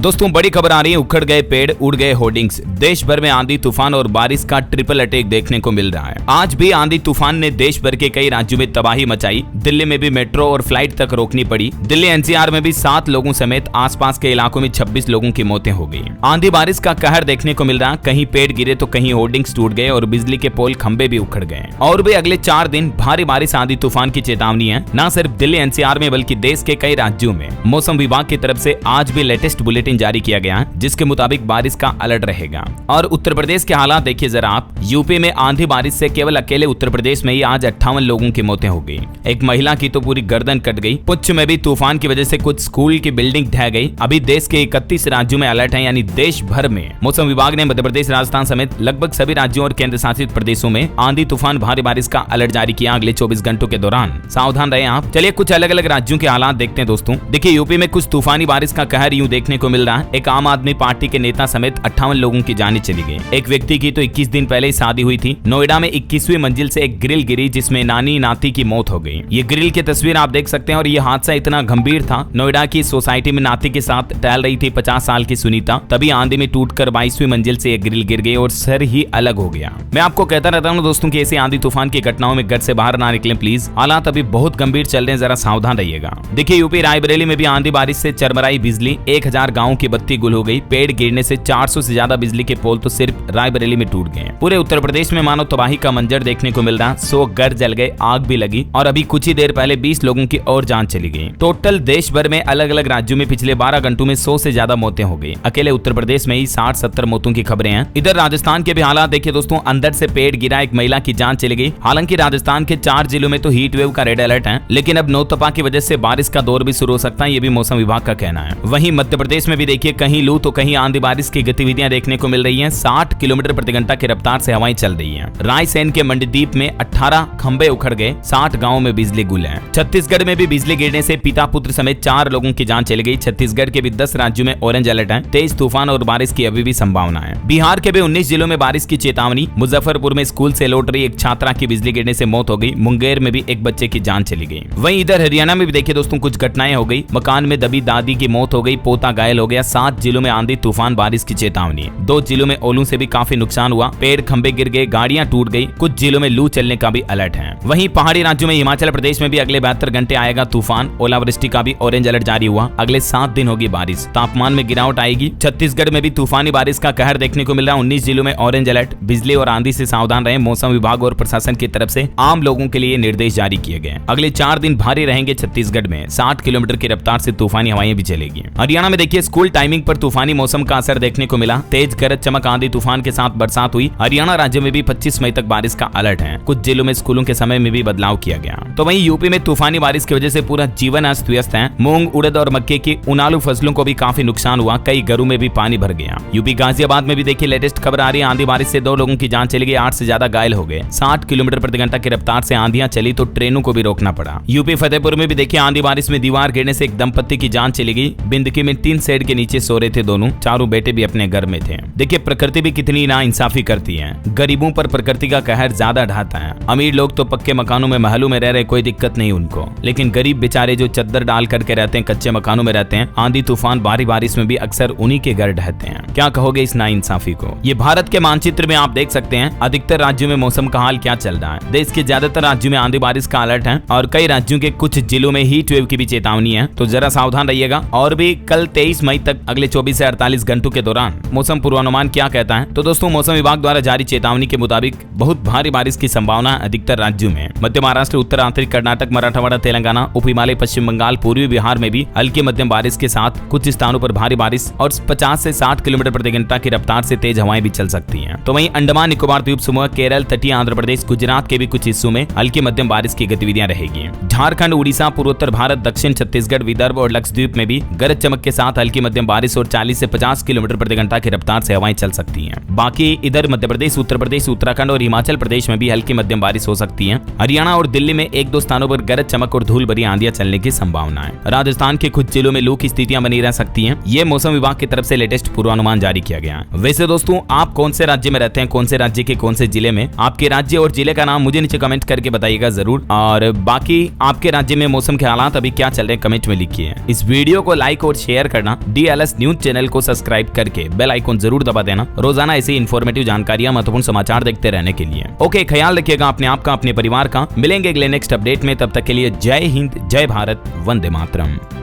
दोस्तों बड़ी खबर आ रही है, उखड़ गए पेड़, उड़ गए होर्डिंग्स। देश भर में आंधी तूफान और बारिश का ट्रिपल अटैक देखने को मिल रहा है। आज भी आंधी तूफान ने देश भर के कई राज्यों में तबाही मचाई। दिल्ली में भी मेट्रो और फ्लाइट तक रोकनी पड़ी। दिल्ली एनसीआर में भी 7 लोगों समेत आसपास के इलाकों में 26 लोगों की मौतें हो गई। आंधी बारिश का कहर देखने को मिल रहा, कहीं पेड़ गिरे तो कहीं होर्डिंग्स टूट गए और बिजली के पोल खंभे भी उखड़ गए। और भी अगले 4 दिन भारी बारिश आंधी तूफान की चेतावनी है। न सिर्फ दिल्ली एनसीआर में बल्कि देश के कई राज्यों में मौसम विभाग की तरफ से आज भी लेटेस्ट बुलेटिन जारी किया गया, जिसके मुताबिक बारिश का अलर्ट रहेगा। और उत्तर प्रदेश के हालात देखिए जरा आप। यूपी में आंधी बारिश से केवल अकेले उत्तर प्रदेश में ही आज 58 लोगों की मौतें हो गई। एक महिला की तो पूरी गर्दन कट गई। पुंछ में भी तूफान की वजह से कुछ स्कूल की बिल्डिंग ढह गई। अभी देश के 31 राज्यों में अलर्ट है, यानी देश भर में मौसम विभाग ने मध्य प्रदेश, राजस्थान समेत लगभग सभी राज्यों और केंद्र शासित प्रदेशों में आंधी तूफान भारी बारिश का अलर्ट जारी किया। अगले 24 घंटों के दौरान सावधान रहे आप। चलिए कुछ अलग अलग राज्यों के हालात देखते हैं दोस्तों। देखिए यूपी में कुछ तूफानी बारिश का कहर यूं देखने को मिल रहा है। एक आम आदमी पार्टी के नेता समेत 58 लोगों की जानें चली गई। एक व्यक्ति की तो 21 दिन पहले ही शादी हुई थी। नोएडा में 21वीं मंजिल से एक ग्रिल गिरी, जिसमें नानी नाती की मौत हो गई। ये ग्रिल की तस्वीर आप देख सकते हैं और ये हादसा इतना गंभीर था। नोएडा की सोसाइटी में नाती के साथ टहल रही थी 50 साल की सुनीता, तभी आंधी में टूटकर 22वीं मंजिल से एक ग्रिल गिर गई और सर ही अलग हो गया। मैं आपको कहता रहता हूँ दोस्तों कि ऐसी आंधी तूफान की घटनाओं में घर से बाहर ना निकलें प्लीज। हालात अभी बहुत गंभीर चल रहे हैं, जरा सावधान रहिएगा। देखिए यूपी रायबरेली में भी आंधी बारिश से चरमराई बिजली। 1000 गाँव की बत्ती गुल हो गई। पेड़ गिरने से 400 से ज्यादा बिजली के पोल तो सिर्फ रायबरेली में टूट गए। पूरे उत्तर प्रदेश में मानो तबाही का मंजर देखने को मिल रहा। 100 घर जल गए, आग भी लगी और अभी कुछ ही देर पहले 20 लोगों की और जान चली गई। टोटल देश भर में अलग अलग राज्यों में पिछले 12 घंटों में 100 से ज्यादा मौतें हो गई। अकेले उत्तर प्रदेश में ही 60-70 मौतों की खबरें हैं। इधर राजस्थान के भी हालात देखिए दोस्तों। अंदर से पेड़ गिरा, एक महिला की जान चली गई। हालांकि राजस्थान के 4 जिलों में तो हीट वेव का रेड अलर्ट है, लेकिन अब नौतपा की वजह से बारिश का दौर भी शुरू हो सकता है, ये भी मौसम विभाग का कहना है। वहीं मध्य प्रदेश में भी देखिए कहीं लू तो कहीं आंधी बारिश की गतिविधियां देखने को मिल रही हैं। 60 किलोमीटर प्रति घंटा की रफ्तार से हवाएं चल रही हैं। रायसेन के मंडीदीप में 18 खंभे उखड़ गए। 60 गांवों में बिजली गुल है। छत्तीसगढ़ में भी बिजली गिरने से पिता पुत्र समेत 4 लोगों की जान चली गई। छत्तीसगढ़ के भी 10 राज्यों में ऑरेंज अलर्ट है। तेज तूफान और बारिश की अभी भी संभावना है। बिहार के भी 19 जिलों में बारिश की चेतावनी। मुजफ्फरपुर में स्कूल से लौट रही एक छात्रा की बिजली गिरने से मौत हो गई। मुंगेर में भी एक बच्चे की जान चली गई। वहीं इधर हरियाणा में भी देखिए दोस्तों कुछ घटनाएं हो गई। मकान में दबी दादी की मौत हो गई। पोता घायल हो गया। 7 जिलों में आंधी तूफान बारिश की चेतावनी। 2 जिलों में ओलों से भी काफी नुकसान हुआ। पेड़ खंभे गिर गए, गाड़ियां टूट गई। कुछ जिलों में लू चलने का भी अलर्ट है। वहीं पहाड़ी राज्यों में हिमाचल प्रदेश में भी अगले 72 घंटे आएगा तूफान। ओलावृष्टि का भी ऑरेंज अलर्ट जारी हुआ। अगले 7 दिन होगी बारिश। तापमान में गिरावट आएगी। छत्तीसगढ़ में भी तूफानी बारिश का कहर देखने को मिल रहा है। 19 जिलों में ऑरेंज अलर्ट। बिजली और आंधी से सावधान रहें। मौसम विभाग और प्रशासन की तरफ से आम लोगों के लिए निर्देश जारी किए गए। अगले 4 दिन भारी रहेंगे छत्तीसगढ़ में। 60 किलोमीटर की रफ्तार से तूफानी हवाएं भी चलेगी। हरियाणा में देखिए स्कूल टाइमिंग पर तूफानी मौसम का असर देखने को मिला। तेज गरज चमक आंधी तूफान के साथ बरसात हुई। हरियाणा राज्य में भी 25 मई तक बारिश का अलर्ट है। कुछ जिलों में स्कूलों के समय में भी बदलाव किया गया। तो वहीं यूपी में तूफानी बारिश की वजह से पूरा जीवन अस्त व्यस्त है। मूंग, उड़द और मक्के की उनालू फसलों को भी काफी नुकसान हुआ। कई घरों में भी पानी भर गया। यूपी गाजियाबाद में भी देखिए लेटेस्ट खबर आ रही है। आंधी बारिश से 2 लोगों की जान चली गई। 8 से ज्यादा घायल हो गए। 60 किलोमीटर प्रति घंटा की रफ्तार से आंधियां चली तो ट्रेनों को भी रोकना पड़ा। यूपी फतेहपुर में भी देखिए आंधी बारिश में दीवार गिरने से एक दंपत्ति की जान चली गई। बिंदकी में 3 शेड के नीचे सो रहे थे दोनों। चारों बेटे भी अपने घर में थे। देखिए प्रकृति भी कितनी नाइंसाफी करती है। गरीबों पर प्रकृति का कहर ज्यादा ढाता है। अमीर लोग तो पक्के मकानों में, महलों में रह रहे, कोई दिक्कत नहीं उनको, लेकिन गरीब बेचारे जो चद्दर डाल करके रहते हैं, कच्चे मकानों में रहते हैं, आंधी तूफान भारी बारिश में भी अक्सर उन्हीं के घर ढहते हैं। क्या कहोगे इस नाइंसाफी को? ये भारत के मानचित्र में आप देख सकते हैं अधिकतर राज्यों में मौसम का हाल क्या चल रहा है। देश के ज्यादातर राज्यों में आंधी बारिश का अलर्ट है और कई राज्यों के कुछ जिलों में हीट वेव की भी चेतावनी है। तो जरा सावधान रहिएगा। और भी कल 23 मई तक अगले 24 से 48 घंटों के दौरान मौसम पूर्वानुमान क्या कहता है? तो दोस्तों मौसम विभाग द्वारा जारी चेतावनी के मुताबिक बहुत भारी बारिश की संभावना अधिकतर राज्यों में। मध्य महाराष्ट्र, उत्तर आंतरिक कर्नाटक, मराठवाड़ा, तेलंगाना, उप हिमालय, पश्चिम बंगाल, पूर्वी बिहार में भी हल्की मध्यम बारिश के साथ कुछ स्थानों पर भारी बारिश और 50 से 60 किलोमीटर प्रति घंटा की रफ्तार से तेज हवाएं भी चल सकती हैं। तो वहीं अंडमान निकोबार द्वीप समूह, केरल, तटीय आंध्र प्रदेश, गुजरात के भी कुछ हिस्सों में हल्की मध्यम बारिश की गतिविधियां रहेगी। झारखंड, उड़ीसा, पूर्वोत्तर भारत, दक्षिण छत्तीसगढ़, विदर्भ और लक्षद्वीप में भी गरज चमक के साथ हल्की मध्यम बारिश और 40 से 50 किलोमीटर प्रति घंटा की रफ्तार से हवाएं चल सकती हैं। बाकी इधर मध्य प्रदेश, उत्तर प्रदेश, उत्तराखंड और हिमाचल प्रदेश में भी हल्की मध्यम बारिश हो सकती है। हरियाणा और दिल्ली में 1-2 स्थानों पर गरज चमक और धूल भरी आंधियां चलने की संभावना है। राजस्थान के कुछ जिलों में लू की स्थितियां बनी रह सकती हैं। ये मौसम विभाग की तरफ से लेटेस्ट पूर्वानुमान जारी किया गया। वैसे दोस्तों आप कौन से राज्य में रहते हैं, कौन से राज्य के कौन से जिले में? आपके राज्य और जिले का नाम मुझे नीचे कमेंट करके बताइएगा जरूर। और बाकी आपके राज्य में मौसम के हालात अभी क्या चल रहे हैं कमेंट में लिखिए। इस वीडियो को लाइक और शेयर करना DLS न्यूज चैनल को सब्सक्राइब करके बेल आइकन जरूर दबा देना रोजाना ऐसी इन्फॉर्मेटिव जानकारियां, महत्वपूर्ण समाचार देखते रहने के लिए। ओके, ख्याल रखिएगा अपने आप का, अपने परिवार का। मिलेंगे अगले नेक्स्ट अपडेट में, तब तक के लिए जय हिंद, जय भारत, वंदे मातरम।